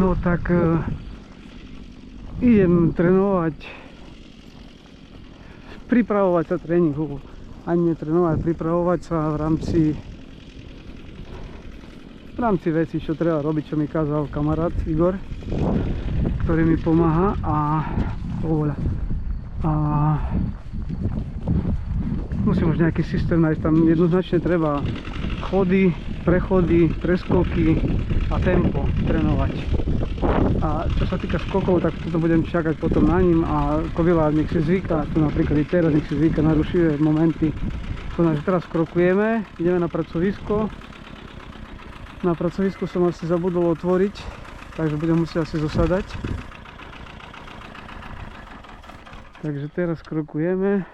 No tak idem trénovať, pripravovať sa tréningu, ani netrénovať, pripravovať sa v rámci vecí, čo treba robiť, čo mi kázal kamarát Igor, ktorý mi pomáha a musím už nejaký systém nájsť, tam jednoznačne treba chody, prechody, preskoky a tempo trénovať. A čo sa týka skokov, tak toto budem čakať potom na ním a Kovila nech si zvyká, tu napríklad i teraz nech si zvyká na rušivé momenty. To znamená, že teraz krokujeme, ideme na pracovisko. Na pracovisku som asi zabudol otvoriť, takže budem musieť asi zosadať. Takže teraz krokujeme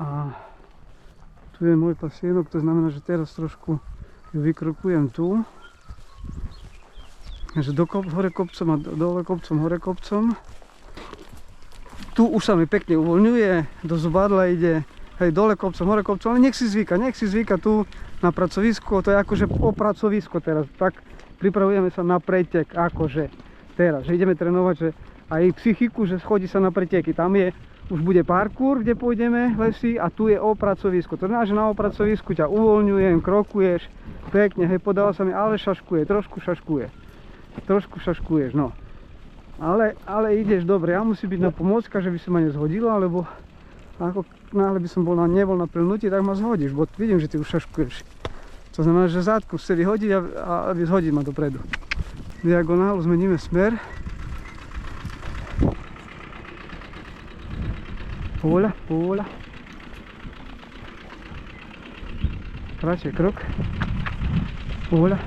a tu je môj pasienok, to znamená, že teraz trošku ju vykrokujem tu. Takže hore kopcom a dole kopcom, hore kopcom. Tu už sa mi pekne uvoľňuje, do zubadla ide, hej, dole kopcom, hore kopcom, ale nech si zvyka tu na pracovisko, to je akože o pracovisko teraz, tak pripravujeme sa na pretek, akože teraz, že ideme trénovať, že aj psychiku, že chodí sa na preteky, tam je, už bude parkour, kde pôjdeme lesy a tu je o pracovisko, to znamená, že na pracovisku ťa uvoľňujem, krokuješ, pekne, hej, podáva sa mi, ale trošku šaškuješ, no. Ale ideš dobre, ja musím byť na pomôcka, že by sa ma nezhodila, lebo ako náhle by som nebol na plnutí, tak ma zhodíš, bo vidím, že ty už šaškuješ. To znamená, že zátku chce vyhodiť a zhodí ma dopredu. Diagonálu zmeníme smer. Poľa. Kratšie krok. Poľa.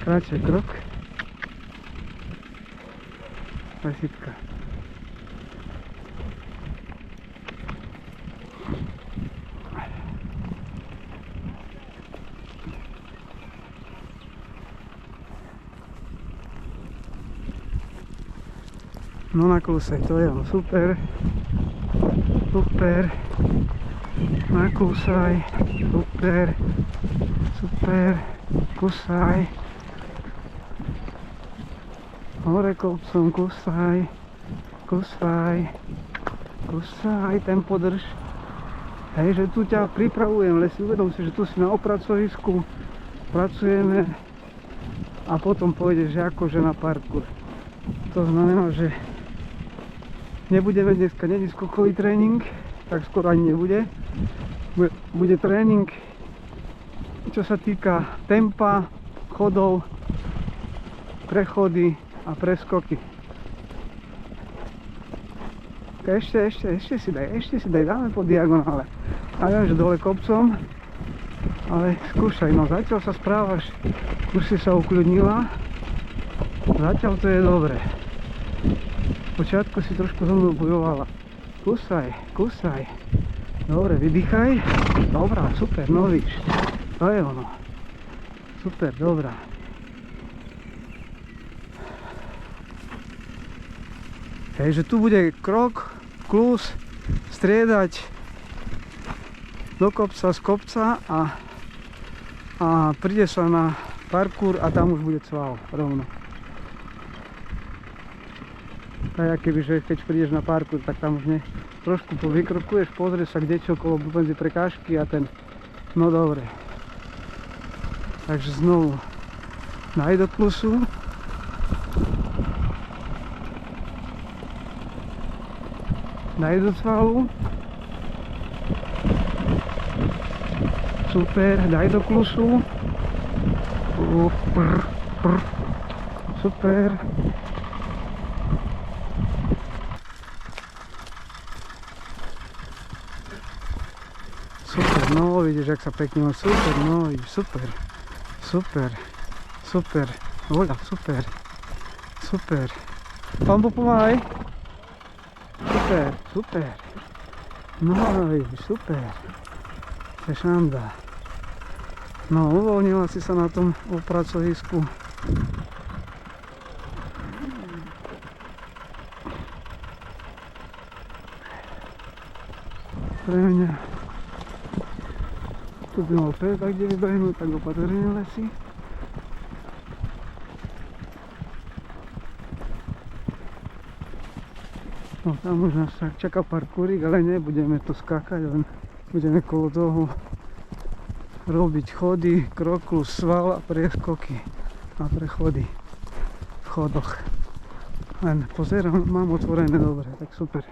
Kratšie krok. Klasitka. No nakúsaj, to je ono, super, nakúsaj, super, kusaj, hore kopcom, kusaj, tempo drž. Hej, že tu ťa pripravujem, ale si uvedom si, že tu si na opracovisku, pracujeme a potom pôjdeš akože na parkour. To znamená, že nebudeme dneska, není skokový tréning, tak skoro ani nebude. Bude tréning, čo sa týka tempa, chodov, prechody a preskoky. Ešte si daj, dáme po diagonále. A viem, že dole kopcom, ale skúšaj, no zatiaľ sa správaš, už si sa ukľudnila, zatiaľ to je dobré. V počiatku si trošku so mnou bojovala. Kusaj. Dobre, vydýchaj. Dobrá, super, no víš. To je ono. Super, dobrá. Hej, že tu bude krok, klus, striedať do kopca z kopca a príde sa na parkour a tam už bude cval rovno. Tak keby, že keď prídeš na parkour, tak tam už trošku vykrokuješ, pozrieš sa kde čo okolo medzi prekážky a ten, no dobre. Takže znovu daj do klusu. Daj do cvalu. Super, daj do klusu. Super. Super, no vidíš, jak sa pekne, super, no vidíš, super, voľa, super, pán pomáhaj, super, no vidíš, super, to je šanda, no uvoľnila si sa na tom pracovisku, pre mňa Tu by mal pes, tak kde vybehnúť, tak opatrne lesy. No tam už nás tak čaká parkúrik, ale nebudeme to skákať, len budeme kolo toho robiť chody, kroklus, sval a prieskoky a prechody v chodoch. Len pozerám, mám otvorené, dobre, tak super.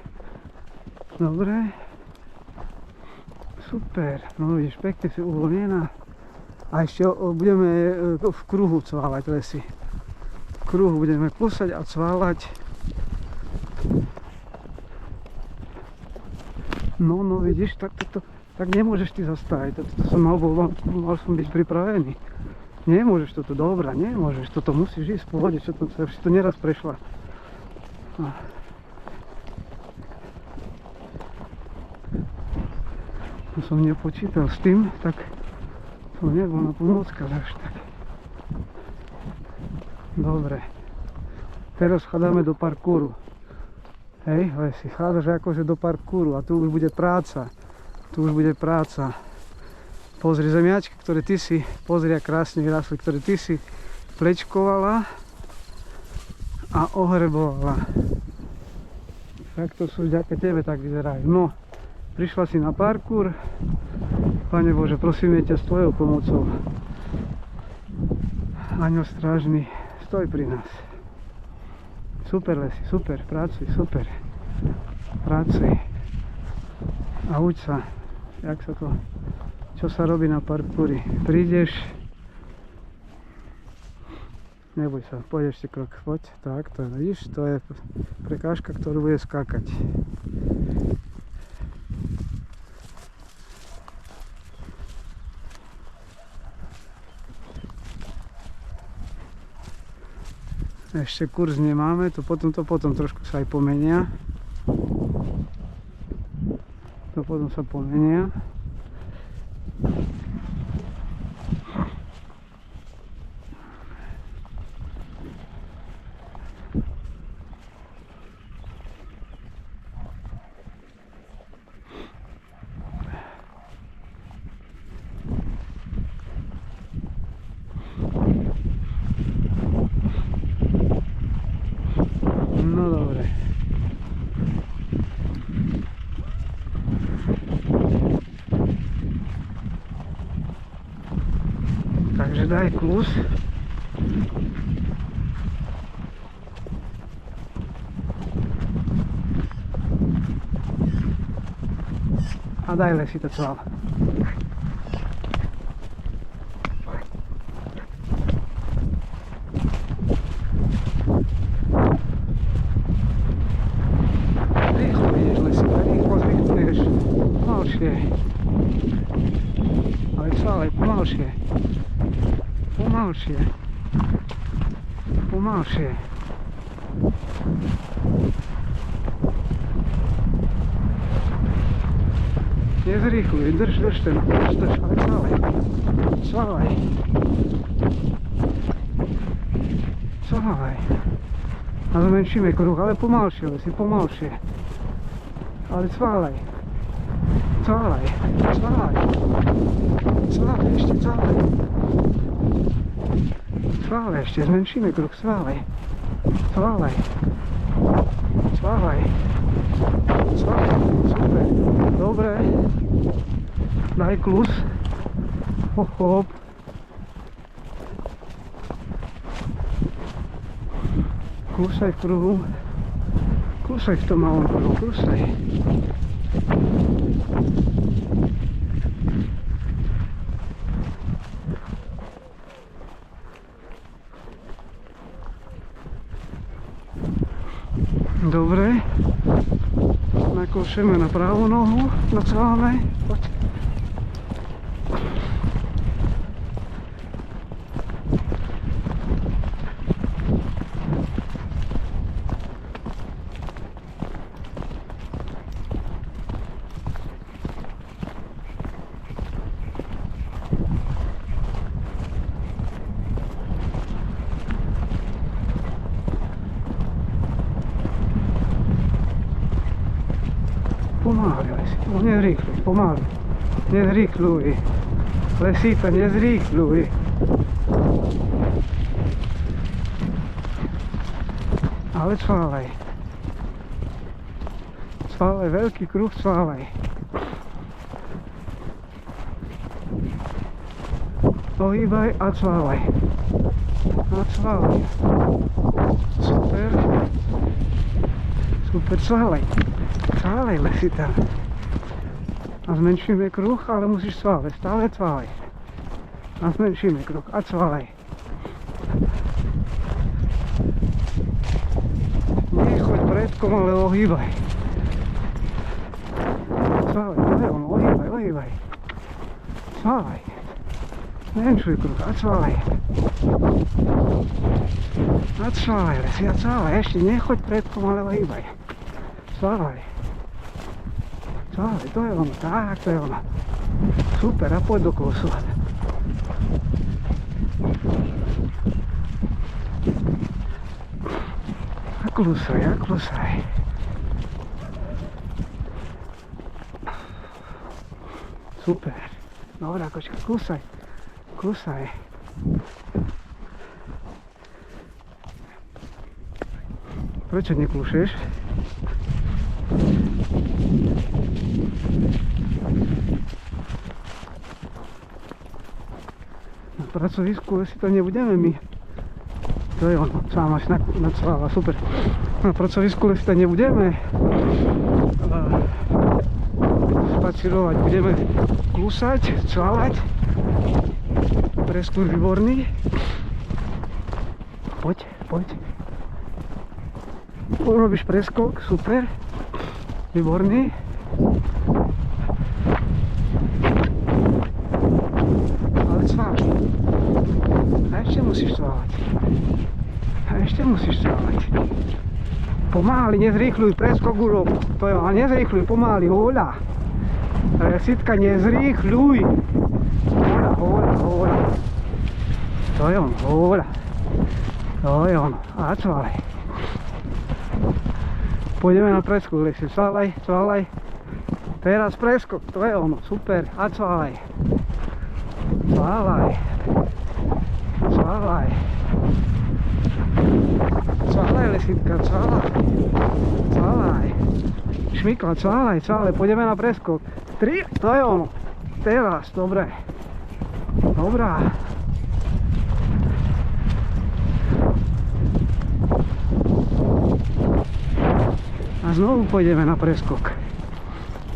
Dobre. Super, no vidíš, pekne si uvoľnená. A ešte budeme v kruhu cválať lesy. V kruhu budeme kúsať a cválať. No vidíš, tak nemôžeš ty zastaviť. Toto som mal som byť pripravený. Nemôžeš toto, dobrá, nemôžeš. Toto musíš ísť v pohode, čo to si to neraz prešla. Som nepočítal s tým, tak som nebol na pomôckach až tak. Dobre. Teraz chadáme do parkúru. Hej, si chádzaš akože do parkúru a tu už bude práca. Tu už bude práca. Pozri zemiačky, ktoré ty si, pozri, ak krásne vyrastli, ktoré ty si plečkovala a ohrebovala. Tak to sú vďaka tebe, tak vyzerajú. No. Prišla si na parkour. Pane Bože, prosíme ťa s tvojou pomocou. Aňo strážny, stoj pri nás. Super lesy, super, pracuj, super. Pracuj. A uč sa, jak sa to, čo sa robí na parkouri. Prídeš, neboj sa, poď ešte krok, poď. Tak, to vidíš, to je prekážka, ktorú bude skákať. Ešte kurz nemáme, to potom trošku sa aj pomenia. To potom sa pomenia. No dobre. Takže daj klus. A daj lesy to cval. Ale cvalej, pomalšie. Pomalšie. Pomalšie. Nezrýchluj, drž ten, drž, ale cvalej. Cvalej. Cvalej. A zmenšíme kruh, ale pomalšie, si pomalšie. Ale cvalej. Cvalej, cvalej. Cvalej, ešte cvalej. Cvalej, ešte zmenšíme kruh, cvalej. Cvalej. Cvalej. Cvalej, super. Dobre. Daj klus. Hop, hop. Klusaj v kruhu. Klusaj v tom malom kruhu, klusaj. Dobre, nakúšeme na pravú nohu, nacváme, poď. Pomaly, nezrýchluj, pomaly, nezrýchluj. Lesíta, nezrýchľuj. Ale cvávaj. Cvávaj, veľký kruh, cvávaj. Ohýbaj a cvávaj. A cvávaj. Super. Super, cvávaj. Cvávaj, Lesíta. A zmenšíme kruh, ale musíš cvávať. Stále cvávaj. A zmenšíme kruh. A cvávaj. Nechoď predkom, ale ohýbaj. Cvávaj, to je ono. Ohýbaj, ohýbaj. Cvávaj. Zmenšuj kruh. A cvávaj. A cvávaj, Lesi, a cvávaj. Ešte nechoď predkom, ale ohýbaj. Cvávaj. Cvávaj, to je ono. Tak, to je ono. Super, a poď do klusu. A klusaj, a klusaj. Super. Dobrá, kočka, klusaj. Klusaj. Prečo neklušeš? Na pracovisku si to nebudeme my. To je ono, sám až nacváva, super. Na pracovisku si to nebudeme spacirovať, budeme klusať, cválať. Preskúr výborný. Poď, poď. Urobíš preskok, super. Výborný. Ale cvávaj. A ešte musíš cvávať. A ešte musíš cvávať. Pomáli, nezrýchľuj, preskok urob. To je, ale nezrýchľuj, pomáli, hoľa. Sitka, nezrýchľuj. Hoľa, hoľa, hoľa. To je on, hoľa. To je on. A cvávaj. Pôjdeme na preskok, Lesi, cvávaj, cvávaj. Teraz preskok, to je ono, super. A cvávaj. Cvávaj. Cvávaj. Cvávaj, Lesitka, cvávaj. Cvávaj. Šmikla, cvávaj, cvávaj, pôjdeme na preskok. 3, to je ono. Teraz, dobre. Dobrá. A znovu pôjdeme na preskok.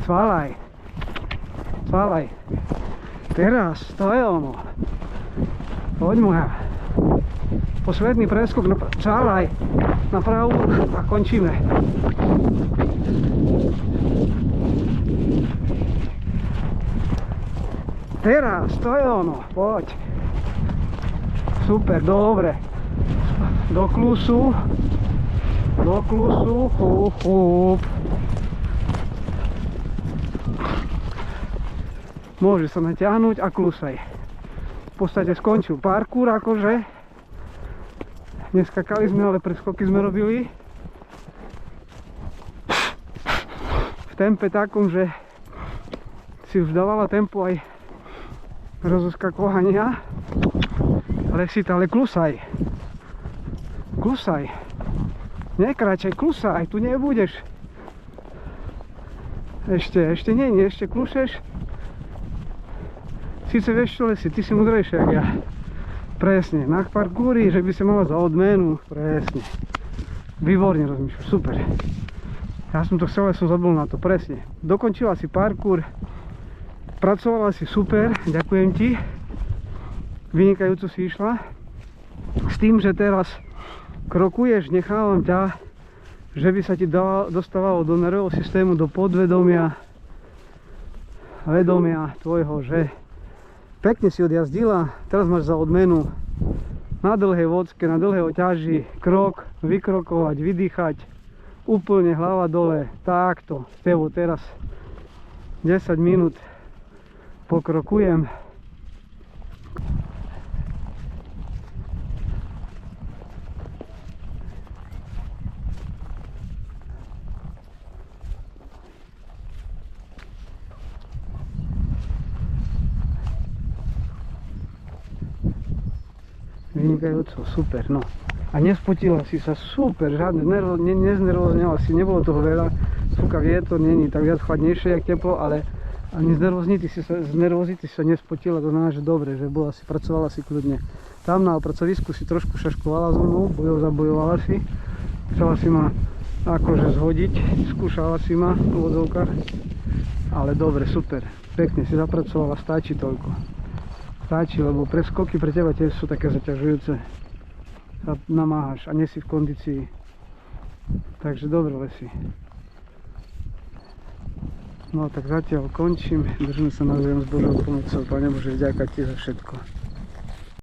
Cvávaj. Cvávaj. Teraz, to je ono. Poď moja. Posledný preskok, cvávaj. Na pravú a končíme. Teraz, to je ono. Poď. Super, dobre. Do klusu. Do klusu, húp, húp. Môže sa natiahnuť a klusaj. V podstate skončil parkour akože. Neskakali sme, ale preskoky sme robili. V tempe takom, že si už dávala tempo aj rozoskakovania. Lesíta, ale klusaj. Klusaj. Nekráčaj, klusaj, tu nebudeš. Ešte nie, ešte klušeš. Sice vieš čo, Lesi, ty si múdrejšia jak ja. Presne, na parkúri, že by si mala za odmenu, presne. Výborne rozmýšľaš, super. Ja som to chcel, ale som zabudol na to, presne. Dokončila si parkour, pracovala si super, ďakujem ti. Vynikajúco si išla. S tým, že teraz krokuješ, nechávam ťa, že by sa ti dostávalo do nervového systému, do podvedomia, vedomia tvojho, že pekne si odjazdila, teraz máš za odmenu na dlhej vodske, na dlhej ťaži, krok, vykrokovať, vydýchať, úplne hlava dole, takto, s tebou teraz 10 minút pokrokujem. vynikajúco, super, no. A nespotila si sa, super, žiadne, neznervozňala si, nebolo toho veľa, fúka vietor, není tak viac chladnejšie, jak teplo, ale ani z nervozity si sa nespotila, to znamená, že dobre, že bola si, pracovala si kľudne. Tam na pracovisku si trošku šaškovala so mnou, zabojovala si, chcela si ma akože zhodiť, skúšala si ma v úvodzovkách, ale dobre, super, pekne si zapracovala, stačí toľko. Stačí, lebo preskoky pre teba tiež sú také zaťažujúce. Sa namáhaš a nie si v kondícii. Takže dobre, Lesi. No tak zatiaľ končím, držme sa navzájom s Božou pomocou. Pane Bože, vďaka ti za všetko.